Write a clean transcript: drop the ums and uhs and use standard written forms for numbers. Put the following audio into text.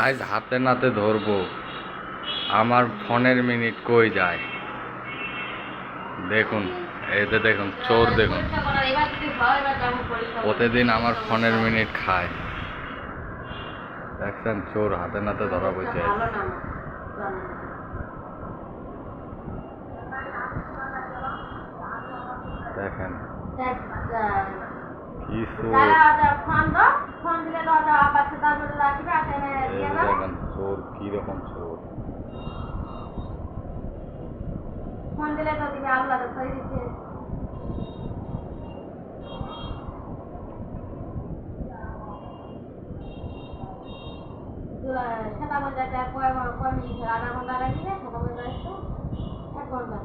আজ হাতে নাতে ধরবো আমার ফোনের মিনিট কই যায়। দেখুন এতে দেখুন চোর দেখুন প্রতিদিন আমার ফোনের মিনিট খায়। দেখছেন চোর হাতে নাতে ধরা পড়ছে। দেখেন কি চোর, দেখেন চোর কিরকম চোর। ফোন দিলে তো দিকে আল্লাহ তো কই দিচ্ছে সেটা মধ্যে কয় মিনিট আধা ঘন্টা লাগিয়ে সেটা মধ্যে একটু 1 ঘন্টা